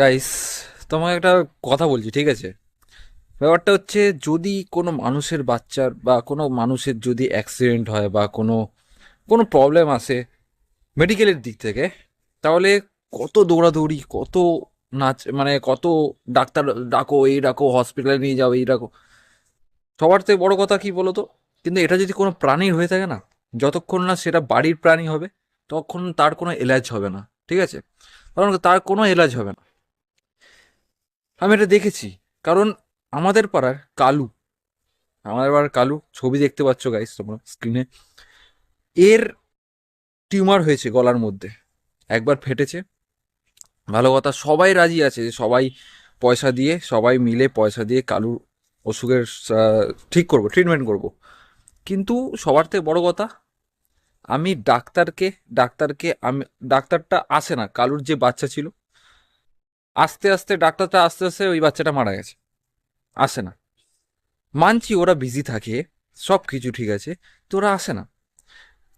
Guys, তোমাকে একটা কথা বলছি, ঠিক আছে? ব্যাপারটা হচ্ছে, যদি কোনো মানুষের বাচ্চার বা কোনো মানুষের যদি অ্যাক্সিডেন্ট হয় বা কোনো কোনো প্রবলেম আসে মেডিকেলের দিক থেকে, তাহলে কত দৌড়াদৌড়ি, কত নাচ, মানে কত ডাক্তার ডাকো, এই ডাকো, হসপিটালে নিয়ে যাও, এই ডাকো। সবার থেকে বড় কথা কি বলো তো? কিন্তু এটা যদি কোনো প্রাণীর হয়ে থাকে না, যতক্ষণ না সেটা বাড়ির প্রাণী হবে, তখন তার কোনো এলাজ হবে না, ঠিক আছে? কারণ তার কোনো এলাজ হবে না। আমি এটা দেখেছি। কারণ আমাদের পাড়ার কালু, আমাদের পাড়ার কালু, ছবি দেখতে পাচ্ছ গাইস তোমরা স্ক্রিনে। এর টিউমার হয়েছে গলার মধ্যে, একবার ফেটেছে। ভালো কথা, সবাই রাজি আছে যে সবাই পয়সা দিয়ে, সবাই মিলে পয়সা দিয়ে কালুর অসুখের ঠিক করব, ট্রিটমেন্ট করব। কিন্তু সবার থেকে বড় কথা, আমি ডাক্তারকে আমি, ডাক্তারটা আসে না। কালুর যে বাচ্চা ছিল, আস্তে আস্তে ডাক্তারটা আস্তে আস্তে ওই বাচ্চাটা মারা গেছে, আসে না। মানছি ওরা বিজি থাকে, সব কিছু ঠিক আছে, তো ওরা আসে না।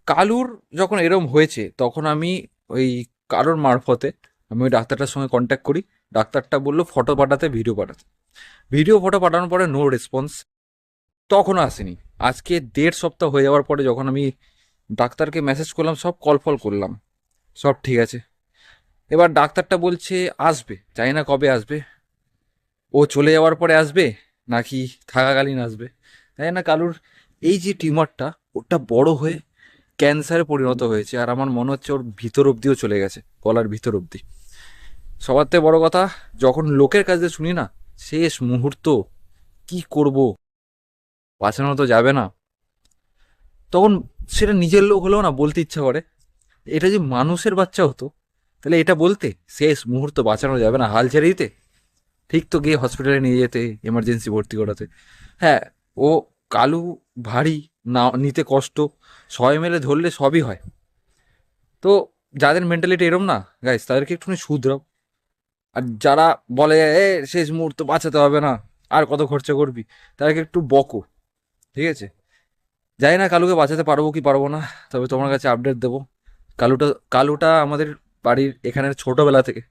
কালুর যখন এরম হয়েছে, তখন আমি ওই কারোর মারফতে আমি ওই ডাক্তারটার সঙ্গে কন্ট্যাক্ট করি। ডাক্তারটা বললো ফটো পাঠাতে, ভিডিও পাঠাতে। ভিডিও ফটো পাঠানোর পরে নো রেসপন্স, তখনও আসেনি। আজকে 1.5 সপ্তাহ হয়ে যাওয়ার পরে যখন আমি ডাক্তারকে মেসেজ করলাম, সব কল ফল করলাম, সব ঠিক আছে। এবার ডাক্তারটা বলছে আসবে, জানি না কবে আসবে। ও চলে যাওয়ার পরে আসবে নাকি থাকাকালীন আসবে জানি না। কালুর এই যে টিউমারটা, ওটা বড় হয়ে ক্যান্সারে পরিণত হয়েছে, আর আমার মনে হচ্ছে ওর ভিতর অব্দিও চলে গেছে, গলার ভিতর অব্দি। সবার থেকে বড় কথা, যখন লোকের কাছে শুনি না, শেষ মুহূর্ত কি করব, বাঁচানো তো যাবে না, তখন সেটা নিজের লোক হলেও না বলতে ইচ্ছা করে। এটা যে মানুষের বাচ্চা হতো, তাহলে এটা বলতে, শেষ মুহূর্ত বাঁচানো যাবে না, হাল ছেড়ে দিতে, ঠিক তো গিয়ে হসপিটালে নিয়ে যেতে, এমার্জেন্সি ভর্তি করাতে। হ্যাঁ, ও কালু ভারী, না নিতে কষ্ট, সবাই মিলে ধরলে সবই হয়। তো যাদের মেন্টালিটি এরম না গাইস, তাদেরকে একটুখানি শুধরাও। আর যারা বলে এ শেষ মুহূর্ত বাঁচাতে হবে না, আর কত খরচা করবি, তাদেরকে একটু বকো, ঠিক আছে? জানি না কালুকে বাঁচাতে পারবো কি পারবো না, তবে তোমার কাছে আপডেট দেবো। কালুটা কালুটা আমাদের বাড়ির এখানের ছোটবেলা থেকে,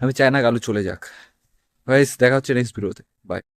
আমি চাই না কালু চলে যাক। গাইস, দেখা হচ্ছে নেক্সট ভিডিওতে। বাই।